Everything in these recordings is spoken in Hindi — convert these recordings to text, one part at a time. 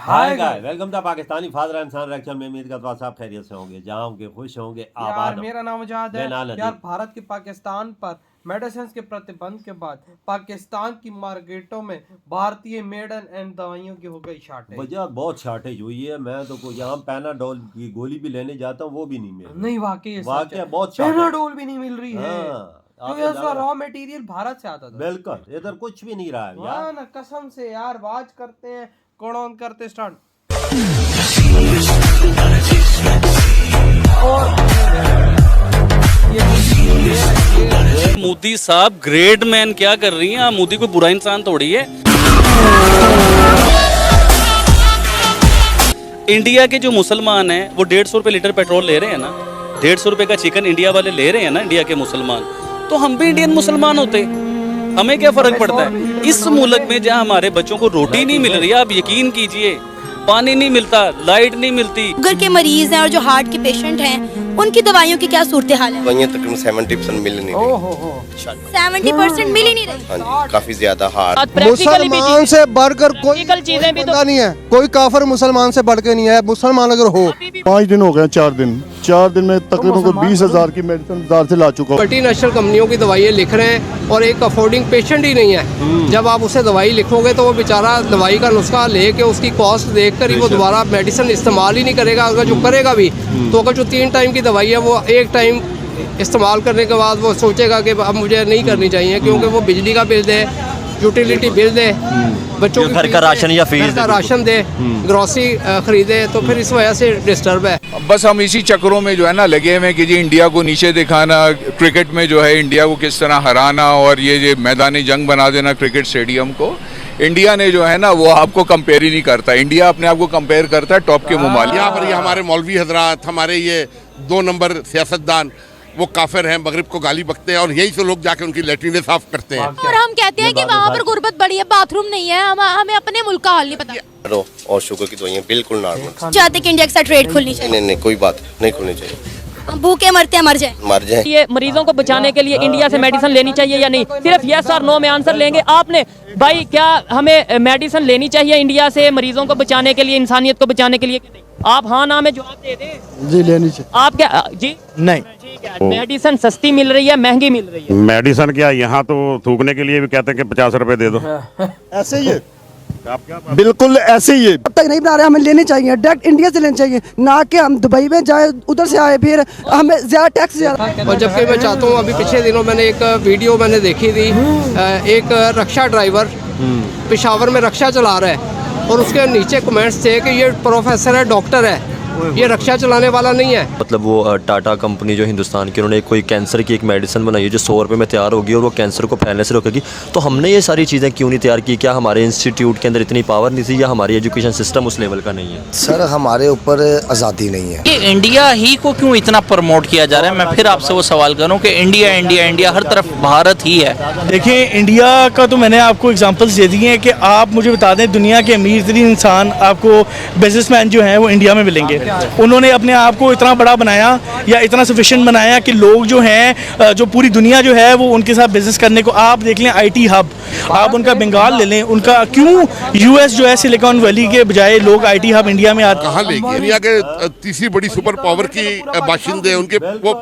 Hi guys welcome to Pakistani father and son reaction में। उम्मीद करता हूं सब खैरियत से होंगे, जहां होंगे खुश होंगे, आबाद यार मेरा नाम उजाद है। यार भारत की पाकिस्तान पर मेडिसिन के प्रतिबंध के बाद पाकिस्तान की मार्केटों में भारतीय मेडन एंड दवाइयों की हो गई शॉर्टेज। वजह बहुत शॉर्टेज हुई है। मैं तो कोई यहाँ पैनाडोल की गोली भी लेने जाता हूँ, वो भी नहीं मिल रही। नहीं वाकई बहुत पैनाडोल भी नहीं मिल रही है। हाँ, तो इसका रॉ मटेरियल भारत से आता था। बिल्कुल, इधर कुछ भी नहीं रहा है यार। ना कसम से यार, बात करते हैं कौन करते स्टार्ट। मोदी साहब ग्रेट मैन क्या कर रही हैं आप? मोदी कोई बुरा इंसान थोड़ी है। इंडिया के जो मुसलमान हैं वो 150 रुपए लीटर पेट्रोल ले रहे हैं ना, 150 रुपए का चिकन इंडिया वाले ले रहे हैं ना, इंडिया के मुसलमान। तो हम भी इंडियन मुसलमान होते, हमें क्या फर्क पड़ता है? इस मुल्क में जहाँ हमारे बच्चों को रोटी नहीं मिल रही है, आप यकीन कीजिए, पानी नहीं मिलता, लाइट नहीं मिलती। शुगर के मरीज हैं और जो हार्ट के पेशेंट हैं, उनकी दवाइयों की क्या सूरत हाल है? दवाइयाँ तकरीबन 70% मिल नहीं रही। 70% मिल ही नहीं रही। हाँ जी, काफी ज्यादा हार्ड। मुसलमान से बढ़कर कोई चीजें भी तो नहीं है, कोई काफिर मुसलमान से बढ़ के नहीं है। मुसलमान अगर हो 5 दिन हो गए, 4 दिन में तकरीबन 20,000 की मेडिसिन बाजार से ला चुका हूँ। मल्टीनेशनल कंपनियों की दवाइयाँ लिख रहे हैं और एक अफोर्डिंग पेशेंट ही नहीं है। जब आप उसे दवाई लिखोगे तो वो बेचारा दवाई का नुस्खा लेके उसकी कॉस्ट देखकर ही वो दोबारा मेडिसिन इस्तेमाल ही नहीं करेगा। अगर जो करेगा भी तो अगर जो 3 टाइम की दवाई है वो एक टाइम इस्तेमाल करने के बाद वो सोचेगा कि अब मुझे नहीं करनी चाहिए, क्योंकि वो बिजली का बिल दे, यूटिलिटी बिल दे, बच्चों के घर का राशन या फीस का राशन दे, ग्रोसरी खरीदे, तो फिर इस वजह से डिस्टर्ब है। बस हम इसी चक्रों में जो है ना लगे हुए कि जी इंडिया को नीचे दिखाना, क्रिकेट में जो है इंडिया को किस तरह हराना और ये मैदानी जंग बना देना क्रिकेट स्टेडियम को। इंडिया ने जो है ना वो आपको कंपेयर ही नहीं करता। इंडिया अपने आप को कंपेयर करता है टॉप के मुमालिक। यहाँ पर ये हमारे मौलवी हजरात, हमारे ये 2 नंबर सियासतदान, वो काफिर हैं, मगरिब को गाली बकते हैं और यही से लोग जाके उनकी लैट्रिनें साफ करते हैं। और हम कहते हैं कि वहाँ पर गुर्बत बड़ी है, बाथरूम नहीं है, हमें अपने मुल्क का हाल नहीं पता। और शुगर की दवाइयाँ बिल्कुल नॉर्मल। चाहते कि इंडिया के साथ ट्रेड खुलनी चाहिए। नहीं, कोई बात नहीं खुलनी चाहिए। हम भूखे मरते हैं, मर जाए। ये मरीजों को बचाने के लिए इंडिया से मेडिसिन लेनी चाहिए या नहीं? सिर्फ यस और नो में आंसर लेंगे आपने। भाई क्या हमें मेडिसिन लेनी चाहिए इंडिया से मरीजों को बचाने के लिए, इंसानियत को बचाने के लिए? आप हाँ ना में जवाब दे दें। जी लेनी चाहिए। आप क्या जी? नहीं। मेडिसिन सस्ती मिल रही है, महंगी मिल रही है? मेडिसिन क्या यहाँ तो थूकने के लिए भी कहते हैं कि 50 रुपए दे दो। ऐसे ही है, बिल्कुल ऐसे ही है। अब तक नहीं बना रहे, हमें लेनी चाहिए, डायरेक्ट इंडिया से लेनी चाहिए, ना कि हम दुबई में जाए, उधर से आए, फिर हमें ज्यादा टैक्स ज्यादा। और जबकि मैं चाहता हूँ, अभी पिछले दिनों मैंने एक वीडियो देखी थी, एक रक्षा ड्राइवर पेशावर में रक्षा चला रहा है और उसके नीचे कमेंट्स थे कि ये प्रोफेसर है, डॉक्टर है, ये रक्षा चलाने वाला नहीं है। मतलब वो टाटा कंपनी जो हिंदुस्तान की, उन्होंने कोई कैंसर की एक मेडिसिन बनाई है जो 100 रुपये में तैयार होगी और वो कैंसर को फैलने से रोकेगी। तो हमने ये सारी चीज़ें क्यों नहीं तैयार की? क्या हमारे इंस्टीट्यूट के अंदर इतनी पावर नहीं थी या हमारी एजुकेशन सिस्टम उस लेवल का नहीं है? सर हमारे ऊपर आज़ादी नहीं है। ये इंडिया ही को क्यों इतना प्रमोट किया जा रहा है? मैं फिर आपसे वो सवाल करूँ कि इंडिया इंडिया इंडिया, हर तरफ भारत ही है। देखिए इंडिया का तो मैंने आपको एग्जांपल्स दे दिए हैं कि आप मुझे बता दें दुनिया के अमीर तरीन इंसान आपको बिजनेसमैन जो हैं वो इंडिया में मिलेंगे। उन्होंने अपने आप को इतना बड़ा बनाया या इतना सफिशिएंट बनाया कि लोग जो हैं, जो पूरी दुनिया जो है वो उनके साथ बिजनेस करने को, आप देख लें आईटी हब, आप उनका बंगाल ले लें, उनका क्यों यूएस जो है सिलिकॉन वैली के बजाय लोग आईटी हब इंडिया में आते? कहाँ लेंगे? दुनिया के तीसरी बड़ी सुपर पावर की बाशिंदे, उनके वो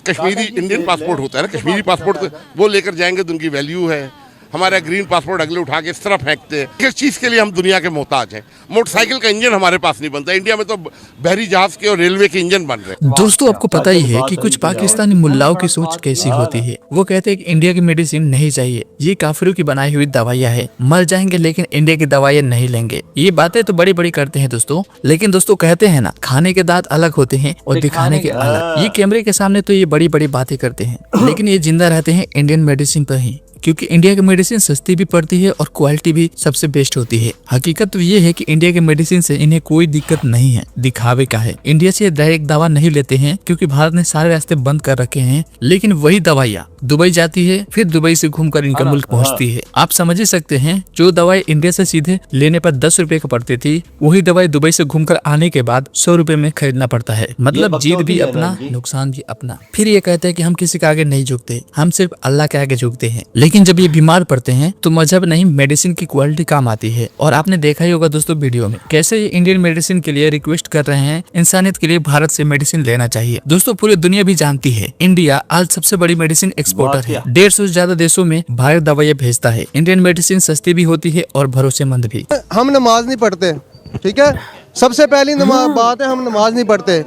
कश्मीरी इंडियन पासपोर्ट होता है ना, कश्मीरी पासपोर्ट वो लेकर जाएंगे तो उनकी वैल्यू है। हमारा ग्रीन पासपोर्ट अगले उठा के इस तरह फेंकते हैं। किस चीज़ के लिए हम दुनिया के मोहताज हैं? मोटरसाइकिल का इंजन हमारे पास नहीं बनता। इंडिया में तो बहरी जहाज के और रेलवे के इंजन बन रहे हैं। दोस्तों आपको पता ही है कि कुछ पाकिस्तानी मुल्लाओं की सोच कैसी होती है। वो कहते हैं कि इंडिया की मेडिसिन नहीं चाहिए, ये काफिरों की बनाई हुई दवाइयाँ है, मर जाएंगे लेकिन इंडिया की दवाइयाँ नहीं लेंगे। ये बातें तो बड़ी बड़ी करते हैं दोस्तों, लेकिन दोस्तों कहते हैं ना, खाने के दांत अलग होते हैं और दिखाने के अलग। ये कैमरे के सामने तो ये बड़ी बड़ी बातें करते हैं, लेकिन ये जिंदा रहते हैं इंडियन मेडिसिन पर ही, क्योंकि इंडिया की मेडिसिन सस्ती भी पड़ती है और क्वालिटी भी सबसे बेस्ट होती है। हकीकत तो ये है कि इंडिया के मेडिसिन से इन्हें कोई दिक्कत नहीं है, दिखावे का है। इंडिया से डायरेक्ट दवा नहीं लेते हैं क्योंकि भारत ने सारे रास्ते बंद कर रखे हैं, लेकिन वही दवाइयाँ दुबई जाती है, फिर दुबई से घूमकर इनका मुल्क पहुँचती है। आप समझ ही सकते हैं, जो दवाई इंडिया से सीधे लेने पर 10 रुपए का पड़ती थी, वही दवाई दुबई से घूमकर आने के बाद 100 रुपए में खरीदना पड़ता है। मतलब जीत भी अपना, नुकसान भी अपना। फिर ये कहते हैं कि हम किसी के आगे नहीं झुकते, हम सिर्फ अल्लाह के आगे झुकते हैं। लेकिन जब ये बीमार पड़ते हैं तो मजहब नहीं मेडिसिन की क्वालिटी काम आती है। और आपने देखा ही होगा दोस्तों वीडियो में कैसे ये इंडियन मेडिसिन के लिए रिक्वेस्ट कर रहे हैं, इंसानियत के लिए भारत से मेडिसिन लेना चाहिए। दोस्तों पूरी दुनिया भी जानती है इंडिया आज सबसे बड़ी मेडिसिन एक्सपोर्टर है। 150 से ज्यादा देशों में भारत दवाइयाँ भेजता है। इंडियन मेडिसिन सस्ती भी होती है और भरोसेमंद भी। हम नमाज नहीं पढ़ते, ठीक है, सबसे पहली बात है हम नमाज नहीं पढ़ते।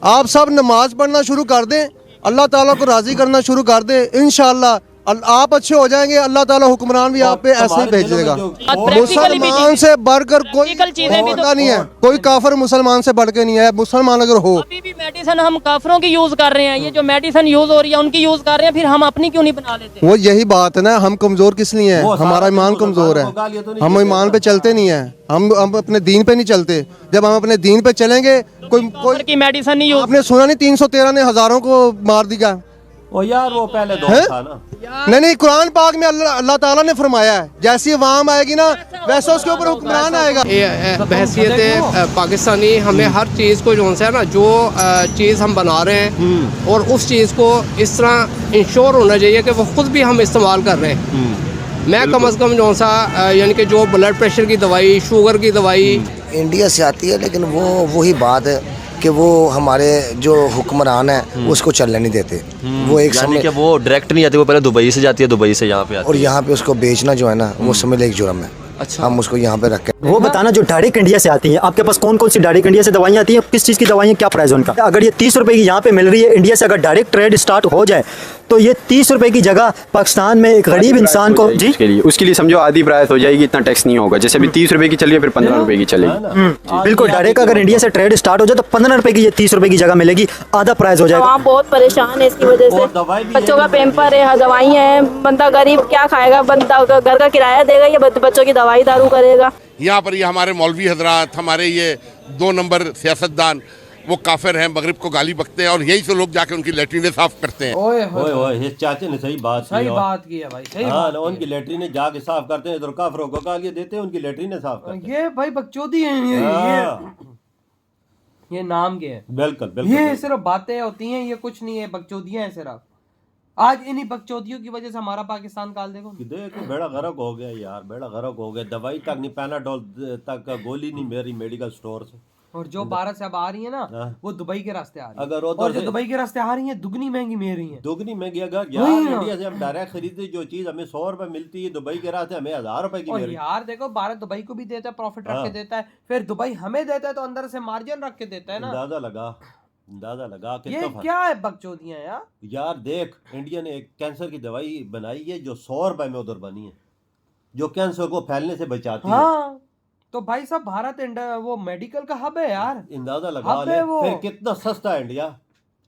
आप सब नमाज पढ़ना शुरू कर दें, अल्लाह ताला को राजी करना शुरू कर दें, इंशाअल्लाह आप अच्छे हो जाएंगे। अल्लाह ताला हुक्मरान भी आप पे ऐसे ही भेज देगा। मुसलमान से बढ़कर कोई होता नहीं है, कोई काफिर मुसलमान से बढ़ के नहीं है। मुसलमान अगर हो, अभी भी मेडिसिन हम काफरों की यूज कर रहे हैं, ये जो मेडिसिन यूज हो रही है उनकी यूज कर रहे हैं, फिर हम अपनी क्यों नहीं बना लेते? वो यही बात है ना, हम कमजोर किस लिए हैं? हमारा ईमान कमजोर है, हम ईमान पे चलते नहीं है, हम अपने दीन पे नहीं चलते। जब हम अपने दीन पे चलेंगे, कोई की मेडिसिन नहीं यूज। आपने सुना नहीं 313 ने हजारों को मार दिया? ओ यार वो पहले दौर था ना। नहीं, कुरान पाक में अल्लाह ताला ने फरमाया है जैसी अवाम आएगी ना वैसा उसके ऊपर हुक्मरान आएगा। बहसियत पाकिस्तानी हमें हर चीज़ को जो है ना, जो चीज़ हम बना रहे हैं और उस चीज़ को इस तरह इंश्योर होना चाहिए कि वो खुद भी हम इस्तेमाल कर रहे हैं। मैं कम अज़ कम जो सा यानी कि जो ब्लड प्रेशर की दवाई, शुगर की दवाई इंडिया से आती है, लेकिन वो वही बात है कि वो हमारे जो हुक्मरान है उसको चलने नहीं देते। वो एक यानी समय कि वो डायरेक्ट नहीं आती, वो पहले दुबई से जाती है, दुबई से यहाँ पे आती है और यहाँ पे उसको बेचना जो है ना वो समझ एक जुर्म है। अच्छा, हम उसको यहाँ पे रखें। वो बताना जो डायरेक्ट इंडिया से आती है, आपके पास कौन कौन सी डायरेक्ट इंडिया से दवाइयाँ आती हैं, किस चीज़ की दवाइयाँ, क्या प्राइस उनका? अगर ये 30 रुपए की यहाँ पे मिल रही है इंडिया से, अगर डायरेक्ट ट्रेड स्टार्ट हो जाए तो ये 30 रुपए की जगह पाकिस्तान में एक गरीब इंसान को जी उसके लिए समझो आधी प्राइस हो जाएगी, इतना टैक्स नहीं होगा। जैसे अभी 30 रुपए की चलिए, फिर 15 रुपए की चलेगी। बिल्कुल डायरेक्ट अगर इंडिया से ट्रेड स्टार्ट हो जाए तो 15 रुपए की ये 30 रुपए की जगह मिलेगी, आधा प्राइस हो जाएगा। आप बहुत परेशान है इसकी वजह से, बच्चों का पेम्पर है, दवाइयाँ हैं, बंदा गरीब क्या खाएगा? बंदा घर का किराया देगा या बच्चों की दवाई दारू करेगा? यहाँ पर ये हमारे मौलवी हजरात, हमारे ये 2 नंबर सियासतदान, वो काफिर हैं, मगरिब को गाली बकते हैं और यहीं से लोग जाके उनकी लेटरिनें साफ करते हैं। ओए ओए इस चाचे ने सही बात की है भाई, सही बात। उनकी लेटरिनें जाके साफ करते हैं, इधर काफिरों को गालियां देते हैं, उनकी लेटरिनें साफ करते हैं। ये भाई बकचोदी है ये नाम के हैं। बिल्कुल ये सिर्फ बातें होती हैं, ये कुछ नहीं है, बकचोदियां हैं सिर्फ। आज इन्हीं बकचोदियों की वजह से हमारा पाकिस्तान काल देखो बेड़ा गर्क हो गया यार, बेड़ा गर्क हो गया। दवाई तक नहीं, पैनाडोल तक गोली नहीं मेरी मेडिकल स्टोर से। और जो भारत से अब आ रही है ना वो दुबई के रास्ते आ रही है। अगर और जो दुबई के रास्ते आ रही है दुगनी महंगी मिल रही है, दुगनी महंगी। अगर यार इंडिया से हम डायरेक्ट खरीदते जो चीज हमें 100 रुपए मिलती है, दुबई के रास्ते हमें 1000 रुपए की मिल रही है। यार देखो भारत दुबई को भी देता है, प्रॉफिट रख के देता है, फिर दुबई हमें देता है तो अंदर से मार्जिन रख के देता है ना। अंदाजा लगा ये क्या है बकचोदियां यार देख, इंडिया ने एक कैंसर की दवाई बनाई है जो 100 रुपए में उधर बनी है, जो कैंसर को फैलने से बचाती है। तो भाई साहब भारत वो मेडिकल का हब है यार, अंदाजा लगा ले फिर कितना सस्ता है इंडिया,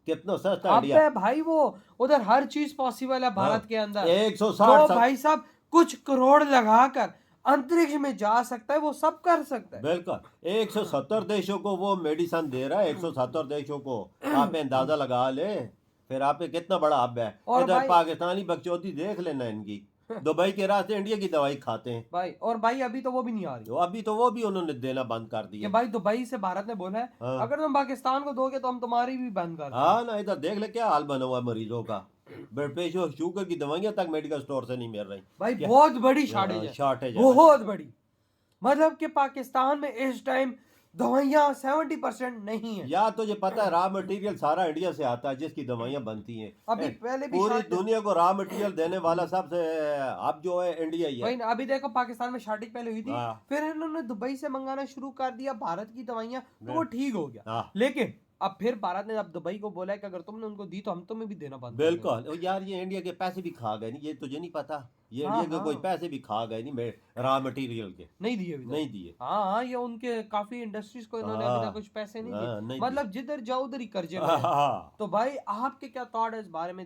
कितना सस्ता है इंडिया भाई। वो उधर हर चीज पॉसिबल है भारत के अंदर। 160 भाई साहब कुछ करोड़ लगाकर अंतरिक्ष में जा सकता है, वो सब कर सकता है। बिल्कुल 170 देशों को वो मेडिसिन दे रहा है, 170 देशों को। आप अंदाजा लगा ले फिर आप कितना बड़ा हब है। इधर पाकिस्तानी बकचोदी देख लेना इनकी, दुबई के रास्ते इंडिया की दवाई खाते हैं भाई। और भाई अभी तो वो भी नहीं आ रही, अभी तो वो भी उन्होंने देना बंद कर दिया कि भाई दुबई से भारत ने बोला है अगर तुम पाकिस्तान को दोगे तो हम तुम्हारी भी बंद कर देंगे। ना इधर देख ले क्या हाल बना हुआ मरीजों का, ब्लड प्रेशर शुगर की दवाइयां तक मेडिकल स्टोर से नहीं मिल रही भाई। बहुत बड़ी शॉर्टेज है, बहुत बड़ी। मतलब कि पाकिस्तान में इस टाइम दवाइयाँ 70% नहीं है। यार तुझे पता है रॉ मटेरियल सारा इंडिया से आता है जिसकी दवाइयाँ बनती हैं। अभी पहले भी पूरी दुनिया को रॉ मटेरियल देने वाला सबसे अब जो है इंडिया ही है। अभी देखो पाकिस्तान में शॉर्टेज पहले हुई थी, फिर इन्होंने दुबई से मंगाना शुरू कर दिया भारत की दवाइयाँ, तो वो ठीक हो गया। लेकिन अब फिर भारत ने अब दुबई को बोला है कि अगर तुमने उनको दी तो हम तुम्हें भी देना बंद। बिल्कुल यार, ये इंडिया के पैसे भी खा गए नहीं, ये तुझे नहीं पता, ये इंडिया के कोई पैसे भी खा गए नहीं रॉ मटेरियल के, नहीं दिए। हाँ ये उनके काफी इंडस्ट्रीज को इन्होंने अभी तक कुछ पैसे नहीं दिए। मतलब जिधर जाओ उधर ही कर्जे। तो भाई आपके क्या थॉट है इस बारे में?